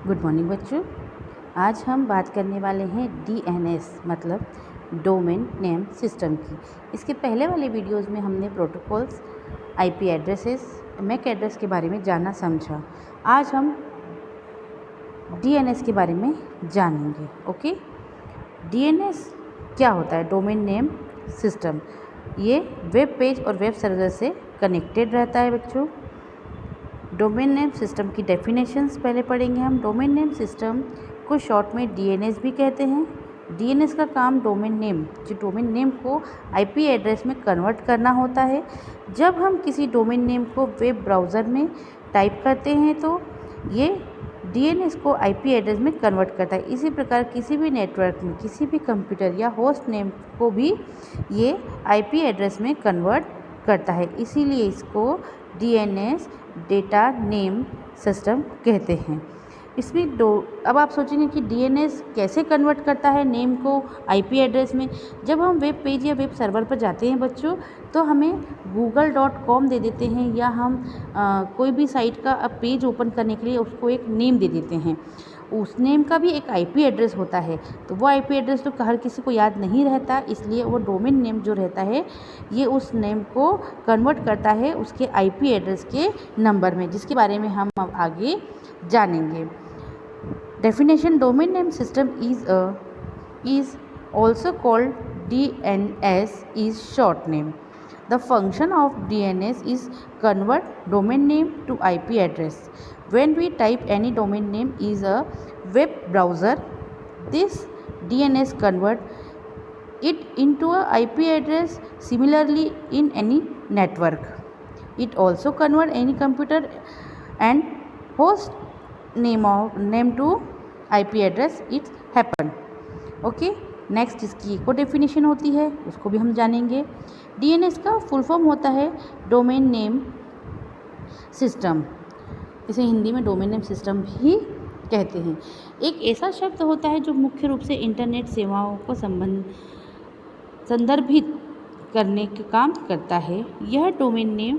Good morning बच्चों। आज हम बात करने वाले हैं DNS मतलब डोमेन नेम सिस्टम की। इसके पहले वाले वीडियोस में हमने protocols, IP addresses, MAC address के बारे में जाना समझा। आज हम DNS के बारे में जानेंगे। ओके, DNS क्या होता है? Domain name system. ये वेब पेज और वेब सर्वर से कनेक्टेड रहता है बच्चों। डोमेन नेम सिस्टम की डेफिनेशंस पहले पढ़ेंगे हम। डोमेन नेम सिस्टम को शॉर्ट में DNS भी कहते हैं। DNS का काम डोमेन नेम को IP एड्रेस में कन्वर्ट करना होता है। जब हम किसी डोमेन नेम को वेब ब्राउज़र में टाइप करते हैं तो ये DNS को IP एड्रेस में कन्वर्ट करता है। इसी प्रकार किसी भी नेटवर्क में किसी भी कंप्यूटर या होस्ट नेम को भी ये IP एड्रेस में कन्वर्ट करता है, इसीलिए इसको DNS डेटा नेम सिस्टम कहते हैं। इसमें अब आप सोचेंगे कि DNS कैसे कन्वर्ट करता है नेम को IP एड्रेस में। जब हम वेब पेज या वेब सर्वर पर जाते हैं बच्चों, तो हमें google.com दे देते हैं या हम कोई भी साइट का पेज ओपन करने के लिए उसको एक नेम दे देते हैं। उस नेम का भी एक IP एड्रेस होता है, तो वो IP एड्रेस तो हर किसी को याद नहीं रहता, इसलिए वो डोमेन नेम जो रहता है ये उस नेम को कन्वर्ट करता है उसके IP एड्रेस के नंबर में, जिसके बारे में हम अब आगे जानेंगे। Definition: domain name system is also called DNS is short name. The function of DNS is convert domain name to IP address. When we type any domain name is a web browser, this DNS convert it into a IP address. Similarly, in any network, it also convert any computer and host name to IP address. It happen. Okay, next इसकी एक और definition होती है, उसको भी हम जानेंगे। DNS का फुल फॉर्म होता है डोमेन नेम सिस्टम। इसे हिंदी में डोमेन नेम सिस्टम भी कहते हैं। एक ऐसा शब्द होता है जो मुख्य रूप से इंटरनेट सेवाओं को संदर्भित करने का काम करता है। यह डोमेन नेम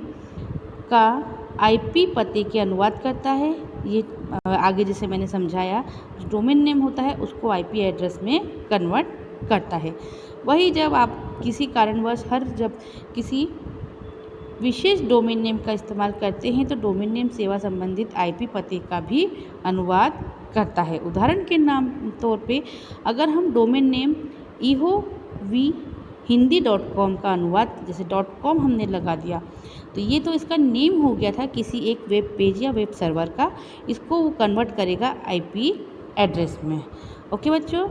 का IP पते के अनुवाद करता है। ये आगे जैसे मैंने समझाया, जो डोमेन नेम होता है उसको IP एड्रेस में कन्वर्ट करता है। वही जब आप किसी कारणवश जब किसी विशेष डोमेन नेम का इस्तेमाल करते हैं तो डोमेन नेम सेवा संबंधित IP पते का भी अनुवाद करता है। उदाहरण के नाम तौर पे अगर हम डोमेन नेम ehovhindy.com का अनुवाद जैसे .com हमने लगा दिया, तो ये तो इसका नेम हो गया था किसी एक वेब पेज या वेब सर्वर का, इसको वो कन्वर्ट करेगा IP एड्रेस में। ओके बच्चों,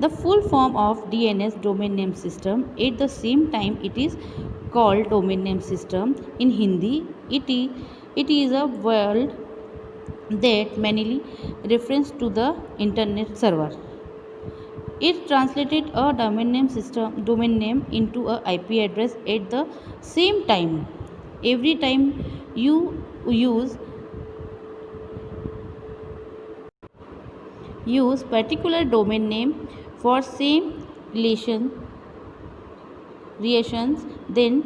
the full form of DNS domain name system at the same time it is called domain name system in Hindi. It is a word that mainly refers to the internet server. It translated a domain name into a IP address at the same time. Every time you use particular domain name for same relations, then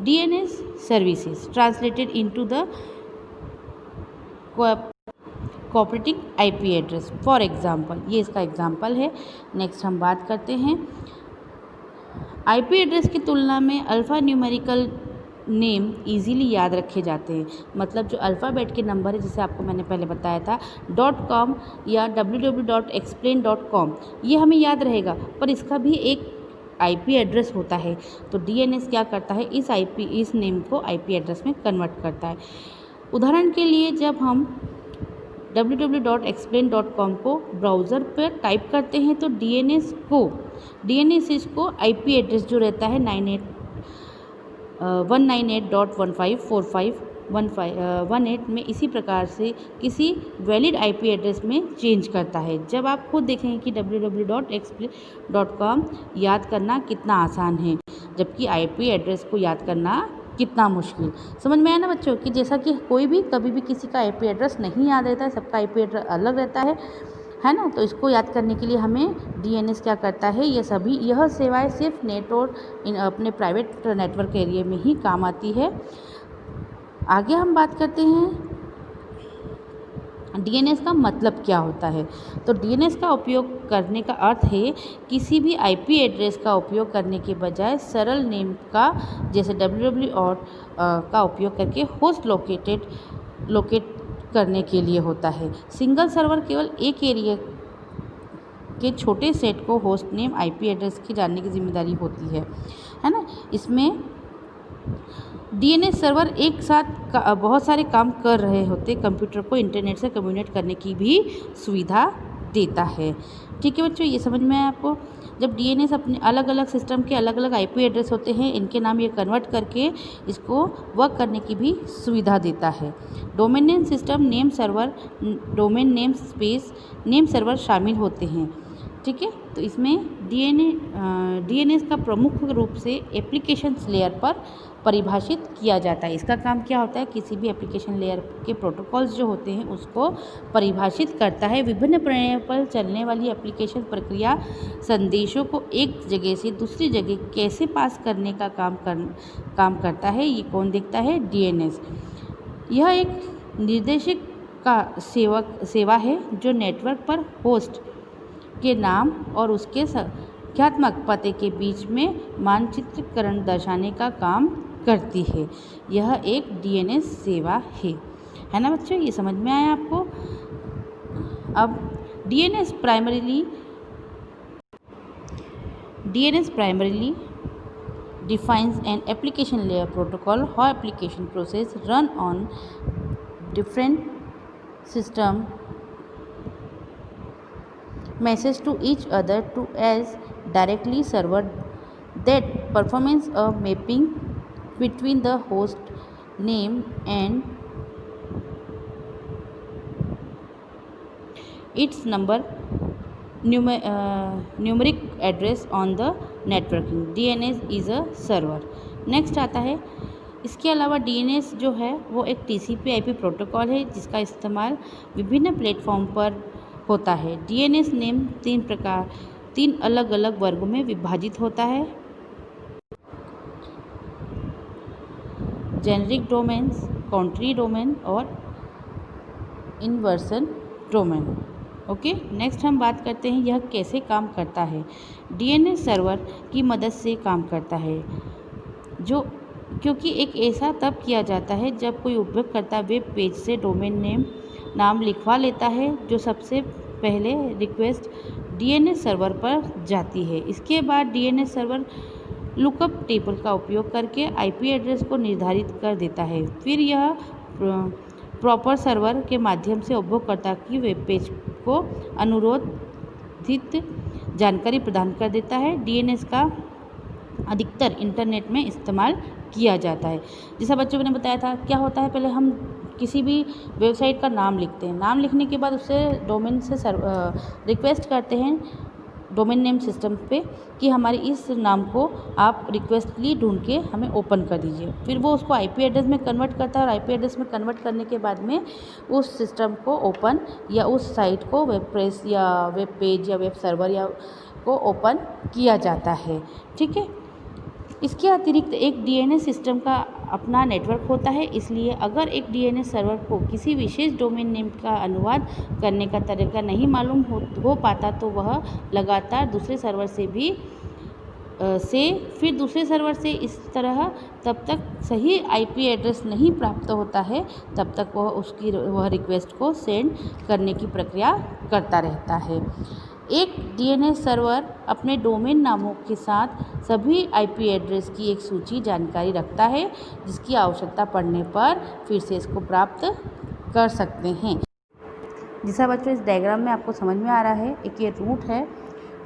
DNS services translated into the cooperating IP address. For example, ये इसका example है। Next हम बात करते हैं IP address की तुलना में अल्फ़ा न्यूमेरिकल नेम इजीली याद रखे जाते हैं। मतलब जो अल्फ़ाबेट के नंबर है, जैसे आपको मैंने पहले बताया था .com या www.explain.com, ये हमें याद रहेगा, पर इसका भी एक IP एड्रेस होता है। तो DNS क्या करता है, इस नेम को IP एड्रेस में कन्वर्ट करता है। उदाहरण के लिए जब हम www.explain.com को ब्राउज़र पर टाइप करते हैं तो DNS इसको IP एड्रेस जो रहता है 198.154518 में इसी प्रकार से किसी वैलिड IP एड्रेस में चेंज करता है। जब आप खुद देखेंगे कि www.explain.com याद करना कितना आसान है, जबकि IP एड्रेस को याद करना कितना मुश्किल। समझ में आया ना बच्चों, कि जैसा कि कभी भी किसी का IP एड्रेस नहीं याद रहता है, सबका IP एड्रेस अलग रहता है ना। तो इसको याद करने के लिए हमें DNS क्या करता है, यह सेवाएं सिर्फ नेट और अपने प्राइवेट नेटवर्क एरिया में ही काम आती है। आगे हम बात करते हैं डीएनएस का मतलब क्या होता है? तो डीएनएस का उपयोग करने का अर्थ है किसी भी आईपी एड्रेस का उपयोग करने के बजाय सरल नेम का जैसे www और का उपयोग करके होस्ट लोकेट करने के लिए होता है। सिंगल सर्वर केवल एक एरिया के छोटे सेट को होस्ट नेम आईपी एड्रेस की जानने की जिम्मेदारी होती है ना। इसमें डीएनएस सर्वर एक साथ बहुत सारे काम कर रहे होते कंप्यूटर को इंटरनेट से कम्युनिकेट करने की भी सुविधा देता है। ठीक है बच्चों, ये समझ में आया आपको? जब डीएनएस अपने अलग अलग सिस्टम के अलग अलग आईपी एड्रेस होते हैं, इनके नाम ये कन्वर्ट करके इसको वर्क करने की भी सुविधा देता है। Domain name system, name server, domain name space, name server शामिल होते हैं। ठीक है, तो इसमें डीएनएस का प्रमुख रूप से एप्लीकेशंस लेयर पर परिभाषित किया जाता है। इसका काम क्या होता है? किसी भी एप्लीकेशन लेयर के प्रोटोकॉल्स जो होते हैं उसको परिभाषित करता है। विभिन्न प्रणालियों पर चलने वाली एप्लीकेशन प्रक्रिया संदेशों को एक जगह से दूसरी जगह कैसे पास करने का काम करता है, ये कौन देखता है? डीएनएस। यह एक निर्देशक का सेवा है जो नेटवर्क पर होस्ट के नाम और उसके संख्यात्मक पते के बीच में मानचित्रीकरण दर्शाने का काम करती है। यह एक डीएनएस सेवा है ना बच्चों? ये समझ में आया आपको? अब DNS primarily defines an application layer protocol how application process run on different system message to each other to as directly server that performs a mapping between the host name and its numeric address on the networking. DNS is a server. Next आता है, इसके अलावा DNS जो है वो एक टीसीपी/आईपी protocol है जिसका इस्तेमाल विभिन्न प्लेटफॉर्म पर होता है। डीएनएस नेम तीन अलग अलग वर्गों में विभाजित होता है: जेनरिक डोमेन्स, कंट्री डोमेन और इनवर्सन डोमेन। ओके, नेक्स्ट हम बात करते हैं यह कैसे काम करता है। डीएनएस सर्वर की मदद से काम करता है क्योंकि एक ऐसा तब किया जाता है जब कोई उपयोगकर्ता वेब पेज से डोमेन नाम लिखवा लेता है जो सबसे पहले रिक्वेस्ट डीएनएस सर्वर पर जाती है। इसके बाद डीएनएस सर्वर लुकअप टेबल का उपयोग करके आईपी एड्रेस को निर्धारित कर देता है। फिर यह प्रॉपर सर्वर के माध्यम से उपयोगकर्ता की वेब पेज को अनुरोधित जानकारी प्रदान कर देता है। डीएनएस का अधिकतर इंटरनेट में इस्तेमाल किया जाता है। जैसा बच्चों ने बताया था, क्या होता है, पहले हम किसी भी वेबसाइट का नाम लिखते हैं, नाम लिखने के बाद उससे डोमेन से रिक्वेस्ट करते हैं डोमेन नेम सिस्टम पे कि हमारे इस नाम को आप रिक्वेस्टली ढूंढ के हमें ओपन कर दीजिए। फिर वो उसको आईपी एड्रेस में कन्वर्ट करता है और आईपी एड्रेस में कन्वर्ट करने के बाद में उस सिस्टम को ओपन या उस साइट को वेब प्रेस या वेब पेज या वेब सर्वर या को ओपन किया जाता है। ठीक है, इसके अतिरिक्त एक डीएनएस सिस्टम का अपना नेटवर्क होता है, इसलिए अगर एक डीएनएस सर्वर को किसी विशेष डोमेन नेम का अनुवाद करने का तरीका नहीं मालूम हो पाता तो वह लगातार दूसरे सर्वर से फिर दूसरे सर्वर से इस तरह तब तक सही आईपी एड्रेस नहीं प्राप्त होता है तब तक वह रिक्वेस्ट को सेंड करने की प्रक्रिया करता रहता है। एक डीएनएस सर्वर अपने डोमेन नामों के साथ सभी आईपी एड्रेस की एक सूची जानकारी रखता है जिसकी आवश्यकता पड़ने पर फिर से इसको प्राप्त कर सकते हैं। जैसा बच्चों इस डायग्राम में आपको समझ में आ रहा है, एक ये रूट है,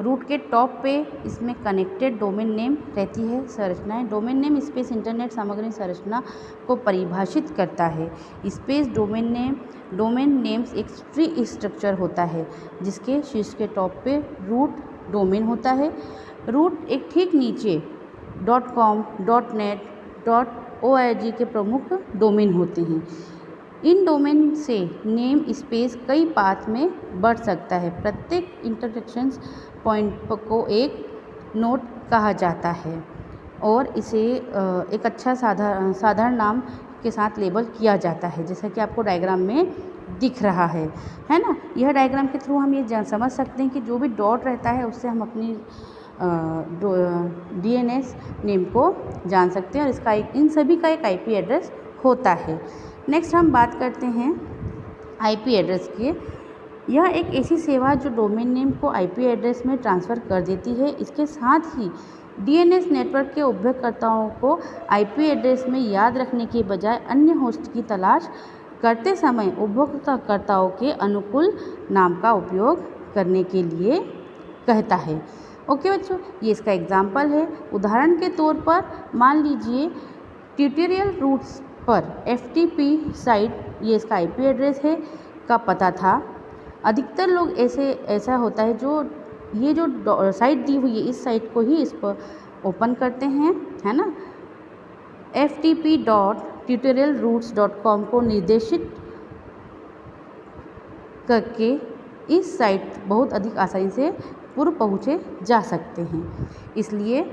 रूट के टॉप पे इसमें कनेक्टेड डोमेन नेम रहती है संरचना है। डोमेन नेम स्पेस इंटरनेट सामग्री संरचना को परिभाषित करता है। स्पेस डोमेन नेम्स एक ट्री स्ट्रक्चर होता है जिसके शीर्ष के टॉप पे रूट डोमेन होता है। रूट एक ठीक नीचे .com, .net, .org के प्रमुख डोमेन होते हैं। इन डोमेन से नेम स्पेस कई पाथ में बढ़ सकता है। प्रत्येक इंटरसेक्शन पॉइंट को एक नोड कहा जाता है और इसे एक अच्छा साधारण नाम के साथ लेबल किया जाता है, जैसा कि आपको डायग्राम में दिख रहा है ना। यह डायग्राम के थ्रू हम ये समझ सकते हैं कि जो भी डॉट रहता है उससे हम अपनी डीएनएस नेम को जान सकते हैं और इसका इन सभी का एक आईपी एड्रेस होता है। नेक्स्ट हम बात करते हैं आईपी एड्रेस की। यह एक ऐसी सेवा है जो डोमेन नेम को आईपी एड्रेस में ट्रांसफ़र कर देती है। इसके साथ ही डीएनएस नेटवर्क के उपयोगकर्ताओं को आईपी एड्रेस में याद रखने के बजाय अन्य होस्ट की तलाश करते समय उपयोगकर्ताओं के अनुकूल नाम का उपयोग करने के लिए कहता है। ओके बच्चों, ये इसका एग्जाम्पल है। उदाहरण के तौर पर मान लीजिए ट्यूटोरियल रूट्स पर FTP साइट, ये इसका आईपी एड्रेस है, का पता था। अधिकतर लोग ऐसा होता है जो ये जो साइट दी हुई है इस साइट को ही इस पर ओपन करते हैं, है ना। ftp.tutorialroots.com को निर्देशित करके इस साइट बहुत अधिक आसानी से पूर्व पहुँचे जा सकते हैं। इसलिए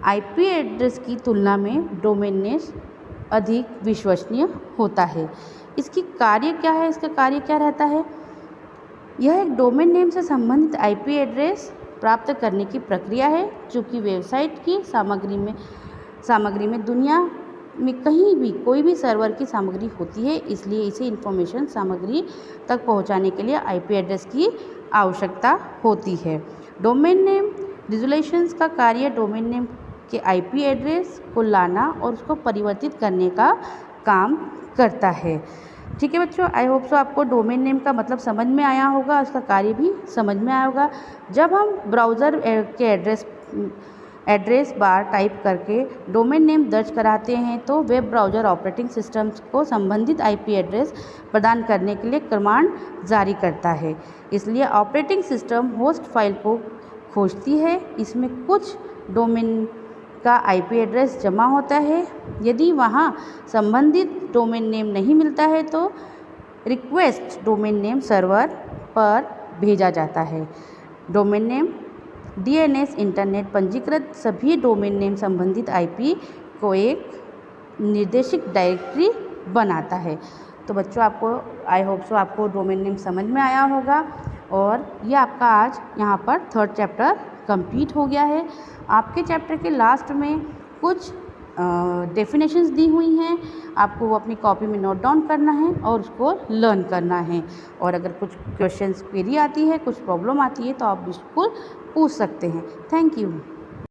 आईपी एड्रेस की तुलना में डोमेन नेम अधिक विश्वसनीय होता है। इसकी कार्य क्या है, इसका कार्य क्या रहता है? यह एक डोमेन नेम से संबंधित आईपी एड्रेस प्राप्त करने की प्रक्रिया है। चूँकि वेबसाइट की सामग्री में दुनिया में कहीं भी कोई भी सर्वर की सामग्री होती है, इसलिए इसे इंफॉर्मेशन सामग्री तक पहुंचाने के लिए आईपी एड्रेस की आवश्यकता होती है। डोमेन नेम रिजोल्यूशंस का कार्य डोमेन नेम के आईपी एड्रेस को लाना और उसको परिवर्तित करने का काम करता है। ठीक है बच्चों, आई होप सो आपको डोमेन नेम का मतलब समझ में आया होगा, उसका कार्य भी समझ में आया होगा। जब हम ब्राउज़र के एड्रेस बार टाइप करके डोमेन नेम दर्ज कराते हैं तो वेब ब्राउज़र ऑपरेटिंग सिस्टम्स को संबंधित आईपी एड्रेस प्रदान करने के लिए कमांड जारी करता है। इसलिए ऑपरेटिंग सिस्टम होस्ट फाइल को खोजती है, इसमें कुछ डोमेन का आईपी एड्रेस जमा होता है। यदि वहाँ संबंधित डोमेन नेम नहीं मिलता है तो रिक्वेस्ट डोमेन नेम सर्वर पर भेजा जाता है। डोमेन नेम डीएनएस इंटरनेट पंजीकृत सभी डोमेन नेम संबंधित आईपी को एक निर्देशिक डायरेक्टरी बनाता है। तो बच्चों, आपको आई होप सो आपको डोमेन नेम समझ में आया होगा और ये आपका आज यहाँ पर 3rd चैप्टर कंप्लीट हो गया है। आपके चैप्टर के लास्ट में कुछ डेफिनेशंस दी हुई हैं, आपको वो अपनी कॉपी में नोट डाउन करना है और उसको लर्न करना है। और अगर कुछ क्वेश्चंस क्वेरी आती है, कुछ प्रॉब्लम आती है तो आप बिल्कुल पूछ सकते हैं। Thank you.